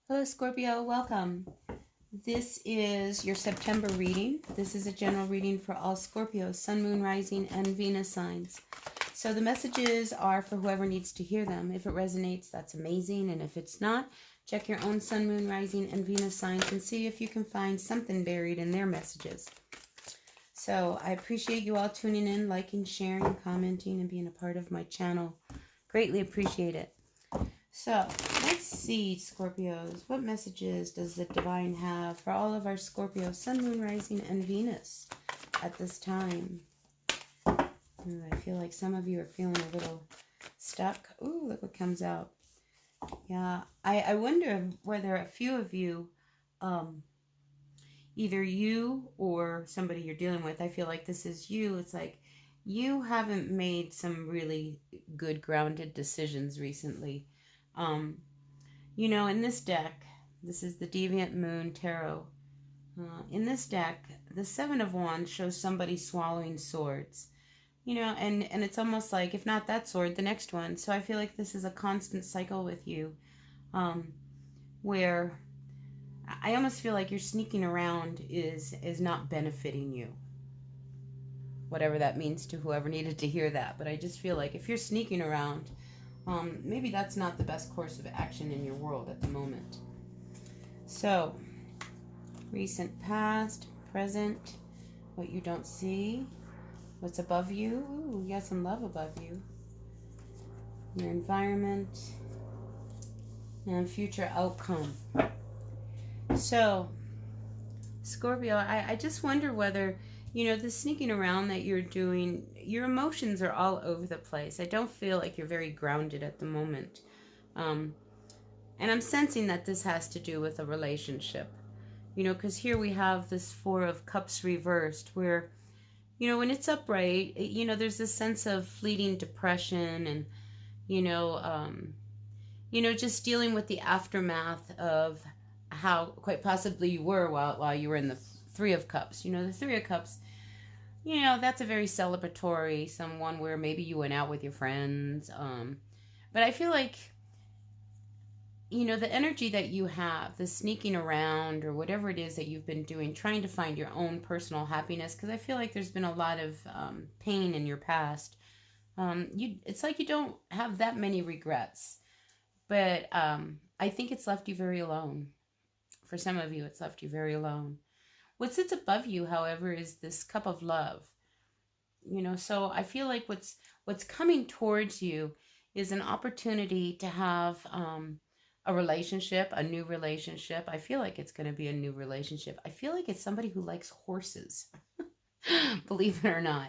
Hello, Scorpio. Welcome. This is your September reading. This is a general reading for all Scorpio, Sun, Moon, Rising, and Venus signs. So the messages are for whoever needs to hear them. If it resonates, that's amazing. And if it's not, check your own Sun, Moon, Rising, and Venus signs and see if you can find something buried in their messages. So I appreciate you all tuning in, liking, sharing, commenting, and being a part of my channel. Greatly appreciate it. So, let's see, Scorpios. What messages does the Divine have for all of our Scorpio, Sun, Moon, Rising, and Venus at this time? Ooh, I feel like some of you are feeling a little stuck. Ooh, look what comes out. Yeah, I wonder whether a few of you, either you or somebody you're dealing with, I feel like this is you. It's like you haven't made some really good grounded decisions recently. In this deck, this is the Deviant Moon Tarot. In this deck, the Seven of Wands shows somebody swallowing swords. And it's almost like, if not that sword, the next one. So I feel like this is a constant cycle with you, where I almost feel like you're sneaking around is not benefiting you. Whatever that means to whoever needed to hear that. But I just feel like if you're sneaking around, maybe that's not the best course of action in your world at the moment. So, recent past, present, what you don't see, what's above you. Ooh, you got some love above you. Your environment, and future outcome. So, Scorpio, I just wonder whether, the sneaking around that you're doing, your emotions are all over the place. I don't feel like you're very grounded at the moment. And I'm sensing that this has to do with a relationship. Because here we have this Four of Cups reversed where, when it's upright, there's this sense of fleeting depression and, just dealing with the aftermath of how quite possibly you were while you were in the Three of Cups. The Three of Cups, that's a very celebratory, someone where maybe you went out with your friends. But I feel like, the energy that you have, the sneaking around or whatever it is that you've been doing, trying to find your own personal happiness, because I feel like there's been a lot of pain in your past. It's like you don't have that many regrets. But I think it's left you very alone. For some of you, it's left you very alone. What sits above you, however, is this cup of love. So I feel like what's coming towards you is an opportunity to have a relationship, a new relationship. I feel like it's going to be a new relationship. I feel like it's somebody who likes horses, believe it or not.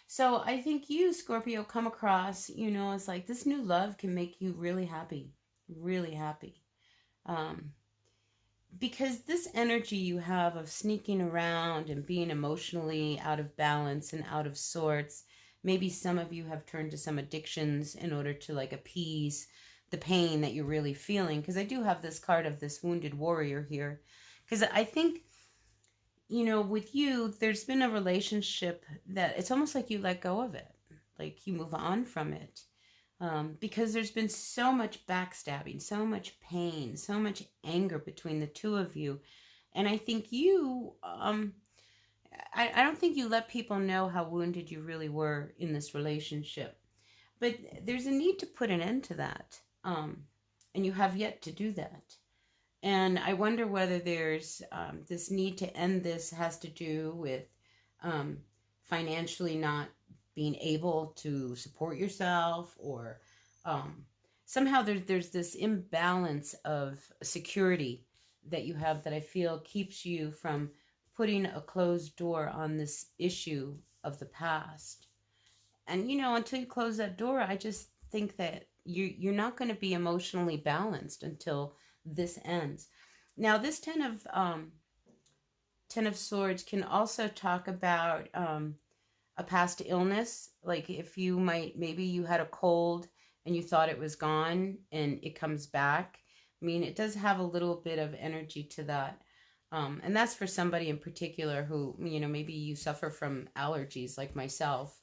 So I think you, Scorpio, come across, it's like this new love can make you really happy, really happy. Because this energy you have of sneaking around and being emotionally out of balance and out of sorts, maybe some of you have turned to some addictions in order to like appease the pain that you're really feeling. Because I do have this card of this wounded warrior here. Because I think, with you, there's been a relationship that it's almost like you let go of it. Like you move on from it. Because there's been so much backstabbing, so much pain, so much anger between the two of you. And I think you, I don't think you let people know how wounded you really were in this relationship. But there's a need to put an end to that. And you have yet to do that. And I wonder whether there's this need to end this has to do with financially not being able to support yourself, or somehow there's this imbalance of security that you have that I feel keeps you from putting a closed door on this issue of the past. And until you close that door, I just think that you're not going to be emotionally balanced until this ends. Now this Ten of Swords can also talk about a past illness. Like if maybe you had a cold and you thought it was gone and it comes back. I mean, it does have a little bit of energy to that. And that's for somebody in particular who, maybe you suffer from allergies like myself.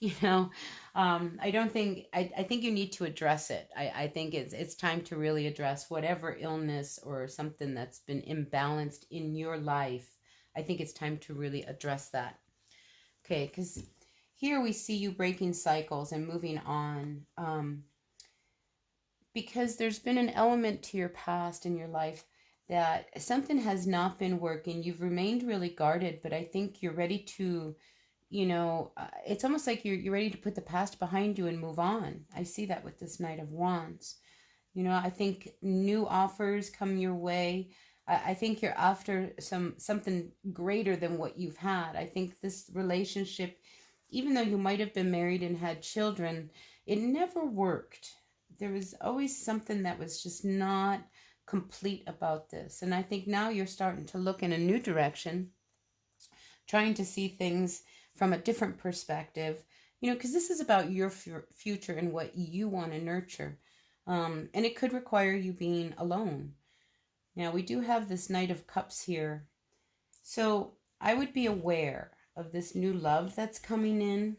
you know, I don't think, I think you need to address it. I think it's time to really address whatever illness or something that's been imbalanced in your life. I think it's time to really address that. Okay, because here we see you breaking cycles and moving on. Because there's been an element to your past in your life that something has not been working. You've remained really guarded, but I think you're ready to, it's almost like you're ready to put the past behind you and move on. I see that with this Knight of Wands. I think new offers come your way. I think you're after something greater than what you've had. I think this relationship, even though you might have been married and had children, it never worked. There was always something that was just not complete about this. And I think now you're starting to look in a new direction, trying to see things from a different perspective, because this is about your future and what you want to nurture. And it could require you being alone. Now, we do have this Knight of Cups here. So I would be aware of this new love that's coming in.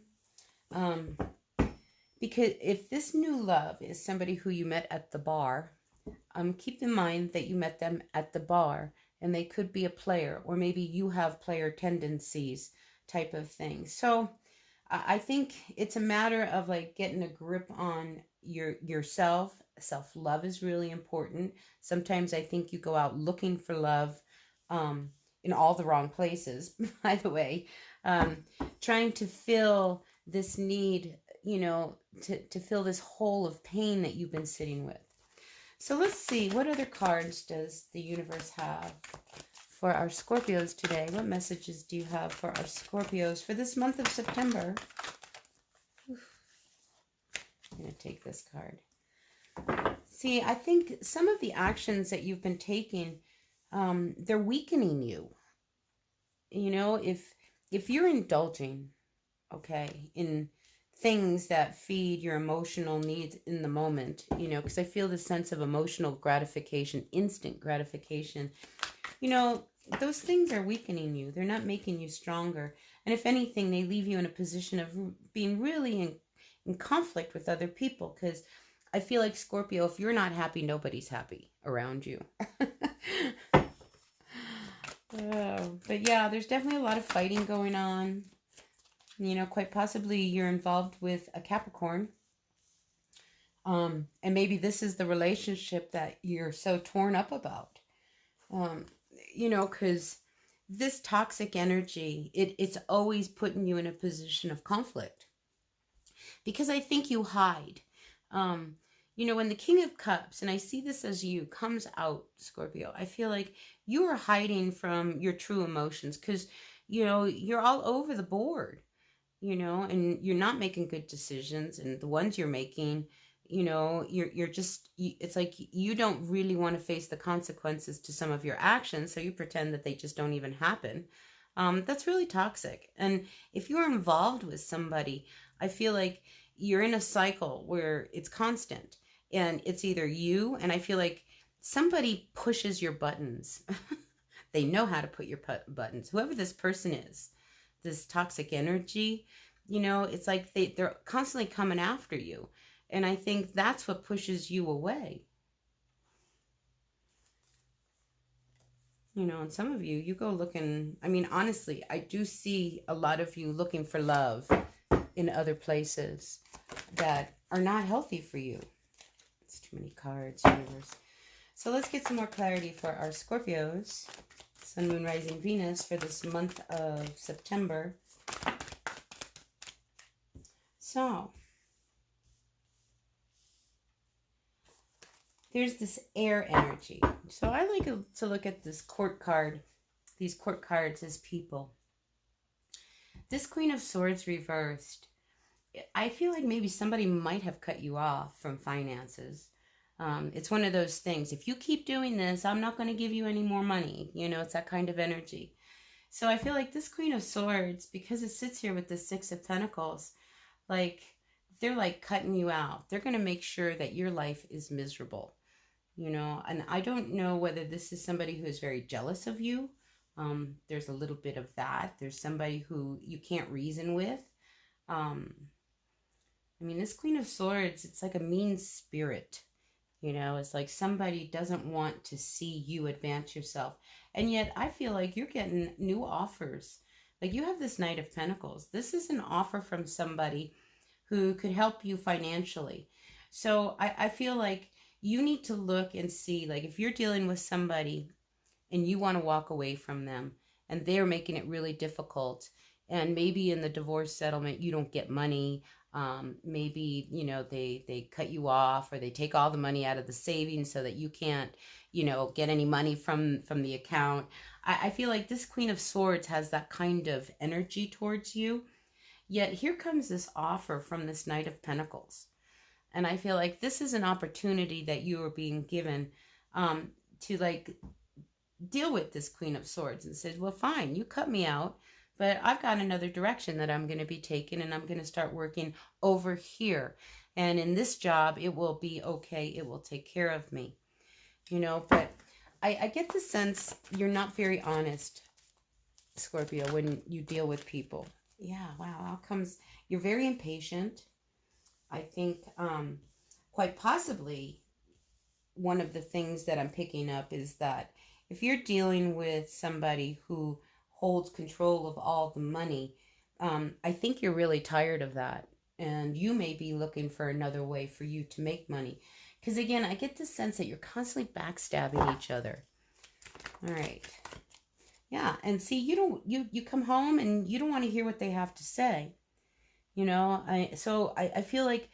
Because if this new love is somebody who you met at the bar, keep in mind that you met them at the bar and they could be a player, or maybe you have player tendencies type of thing. So I think it's a matter of like getting a grip on yourself. Self-love is really important. Sometimes I think you go out looking for love in all the wrong places, by the way, trying to fill this need, to fill this hole of pain that you've been sitting with. So let's see, what other cards does the universe have for our Scorpios today? What messages do you have for our Scorpios for this month of September? I'm going to take this card. See, I think some of the actions that you've been taking, they're weakening you. If you're indulging, okay, in things that feed your emotional needs in the moment, because I feel this sense of emotional gratification, instant gratification, those things are weakening you. They're not making you stronger. And if anything, they leave you in a position of being really in conflict with other people, because I feel like, Scorpio, if you're not happy, nobody's happy around you. But yeah, there's definitely a lot of fighting going on. Quite possibly you're involved with a Capricorn. And maybe this is the relationship that you're so torn up about. Because this toxic energy, it's always putting you in a position of conflict. Because I think you hide. When the King of Cups, and I see this as you, comes out, Scorpio, I feel like you are hiding from your true emotions because, you're all over the board. And you're not making good decisions, and the ones you're making, you're just, it's like you don't really want to face the consequences to some of your actions, so you pretend that they just don't even happen. That's really toxic. And if you're involved with somebody, I feel like you're in a cycle where it's constant, and it's either you, and I feel like somebody pushes your buttons. They know how to put your buttons, whoever this person is. This toxic energy, it's like they're constantly coming after you. And I think that's what pushes you away. And some of you go looking, honestly, I do see a lot of you looking for love in other places that are not healthy for you. It's too many cards, universe. So let's get some more clarity for our Scorpios. Sun, Moon, Rising, Venus for this month of September. So, there's this air energy. So I like to look at this court card, these court cards as people. This Queen of Swords reversed. I feel like maybe somebody might have cut you off from finances. It's one of those things. If you keep doing this, I'm not going to give you any more money. It's that kind of energy. So I feel like this Queen of Swords, because it sits here with the Six of Pentacles, like they're like cutting you out. They're going to make sure that your life is miserable. you know, and I don't know whether this is somebody who is very jealous of you. There's a little bit of that. There's somebody who you can't reason with. Um, I mean, this Queen of Swords, it's like a mean spirit. You know, it's like somebody doesn't want to see you advance yourself. And yet I feel like you're getting new offers. Like you have this Knight of Pentacles. This is an offer from somebody who could help you financially. So I feel like you need to look and see, like if you're dealing with somebody and you want to walk away from them and they're making it really difficult, and maybe in the divorce settlement you don't get money, maybe you know they cut you off, or they take all the money out of the savings so that you can't, you know, get any money from the account. I feel like this Queen of Swords has that kind of energy towards you, yet here comes this offer from this Knight of Pentacles. And I feel like this is an opportunity that you are being given, to like deal with this Queen of Swords and says, well, fine, you cut me out, but I've got another direction that I'm going to be taking, and I'm going to start working over here. And in this job, it will be okay. It will take care of me, you know. But I get the sense you're not very honest, Scorpio, when you deal with people. Yeah, wow. How comes you're very impatient? I think quite possibly one of the things that I'm picking up is that if you're dealing with somebody who holds control of all the money, I think you're really tired of that. And you may be looking for another way for you to make money. Because again, I get the sense that you're constantly backstabbing each other. All right. Yeah, and see, you come home and you don't want to hear what they have to say. You know, I feel like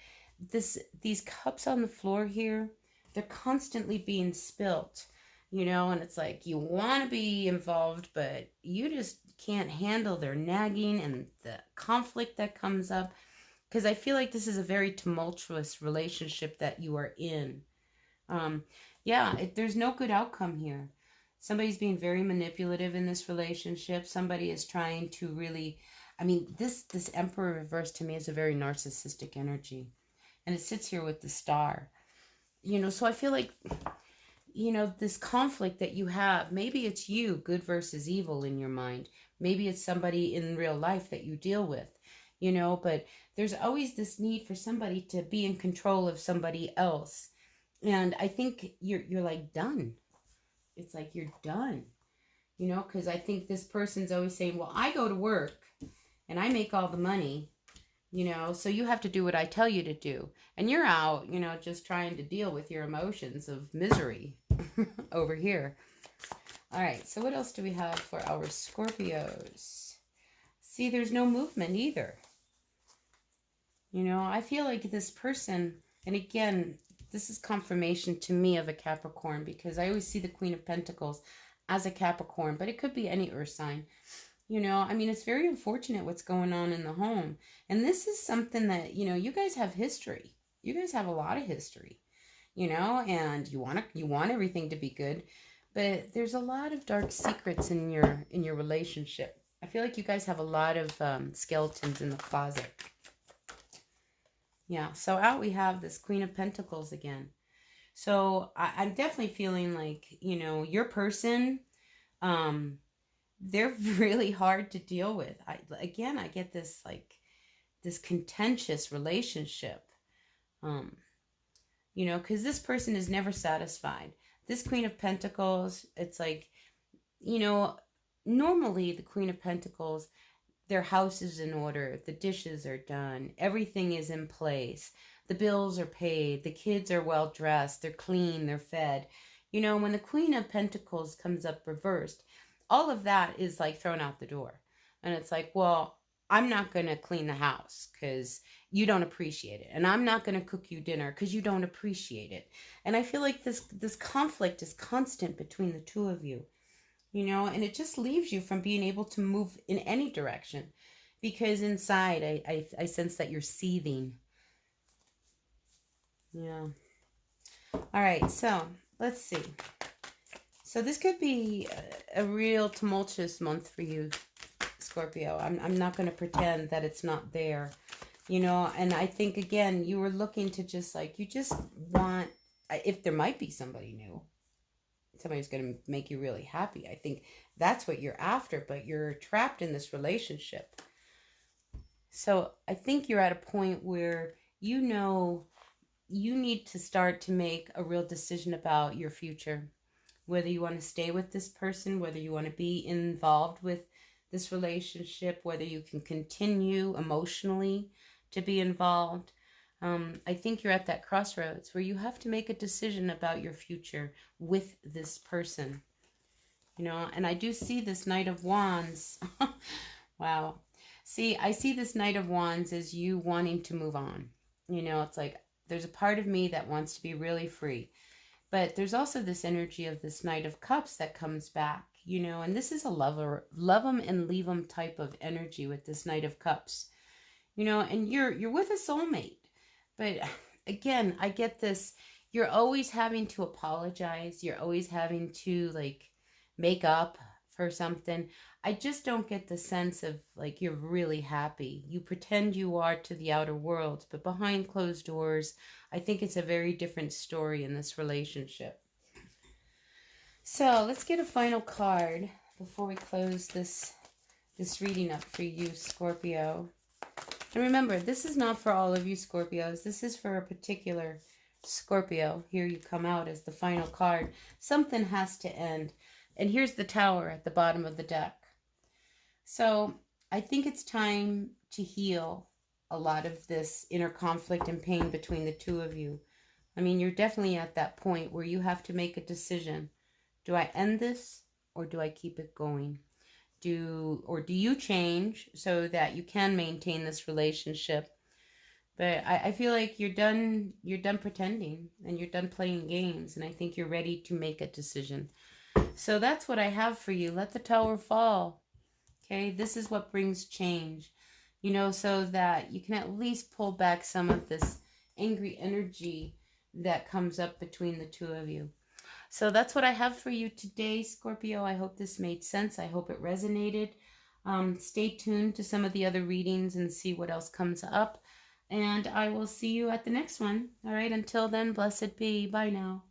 these cups on the floor here, they're constantly being spilt, you know, and it's like you want to be involved, but you just can't handle their nagging and the conflict that comes up, because I feel like this is a very tumultuous relationship that you are in. There's no good outcome here. Somebody's being very manipulative in this relationship. Somebody is trying to really, I mean, this Emperor reverse to me is a very narcissistic energy. And it sits here with the Star. You know, so I feel like, you know, this conflict that you have, maybe it's you, good versus evil in your mind. Maybe it's somebody in real life that you deal with, you know, but there's always this need for somebody to be in control of somebody else. And I think you're like done. It's like you're done, you know, because I think this person's always saying, well, I go to work and I make all the money, you know, so you have to do what I tell you to do. And you're out, you know, just trying to deal with your emotions of misery over here. All right, so what else do we have for our Scorpios? See, there's no movement either. You know, I feel like this person, and again, this is confirmation to me of a Capricorn, because I always see the Queen of Pentacles as a Capricorn, but it could be any earth sign. You know, I mean, it's very unfortunate what's going on in the home. And this is something that, you know, you guys have history. You guys have a lot of history, you know, and you want everything to be good, but there's a lot of dark secrets in your relationship. I feel like you guys have a lot of skeletons in the closet. Yeah, so out we have this Queen of Pentacles again. So I'm definitely feeling like, you know, your person, they're really hard to deal with. I get this, like, this contentious relationship, you know, because this person is never satisfied. This Queen of Pentacles, it's like, you know, normally the Queen of Pentacles, their house is in order, the dishes are done, everything is in place, the bills are paid, the kids are well dressed, they're clean, they're fed. You know, when the Queen of Pentacles comes up reversed, all of that is like thrown out the door. And it's like, well, I'm not going to clean the house because you don't appreciate it. And I'm not going to cook you dinner because you don't appreciate it. And I feel like this conflict is constant between the two of you. You know, and it just leaves you from being able to move in any direction, because inside I sense that you're seething. Yeah. All right, so let's see. So this could be a real tumultuous month for you, Scorpio. I'm not going to pretend that it's not there, you know, and I think, again, you were looking to just, like, you just want if there might be somebody new, somebody who's going to make you really happy. I think that's what you're after, but you're trapped in this relationship. So I think you're at a point where you know you need to start to make a real decision about your future, whether you want to stay with this person, whether you want to be involved with this relationship, whether you can continue emotionally to be involved. I think you're at that crossroads where you have to make a decision about your future with this person, you know, and I do see this Knight of Wands. Wow. See, I see this Knight of Wands as you wanting to move on. You know, it's like there's a part of me that wants to be really free. But there's also this energy of this Knight of Cups that comes back, you know, and this is a love 'em and leave 'em type of energy with this Knight of Cups, you know, and you're with a soulmate. But again, I get this, you're always having to apologize. You're always having to like make up for something. I just don't get the sense of like you're really happy. You pretend you are to the outer world, but behind closed doors, I think it's a very different story in this relationship. So let's get a final card before we close this reading up for you, Scorpio. And remember, this is not for all of you Scorpios. This is for a particular Scorpio. Here you come out as the final card. Something has to end. And here's the Tower at the bottom of the deck. So I think it's time to heal a lot of this inner conflict and pain between the two of you. I mean, you're definitely at that point where you have to make a decision. Do I end this or do I keep it going? Do you change so that you can maintain this relationship? But I feel like you're done pretending and you're done playing games, and I think you're ready to make a decision. So that's what I have for you. Let the Tower fall. Okay, this is what brings change, you know, so that you can at least pull back some of this angry energy that comes up between the two of you. So that's what I have for you today, Scorpio. I hope this made sense. I hope it resonated. Stay tuned to some of the other readings and see what else comes up. And I will see you at the next one. All right, until then, blessed be. Bye now.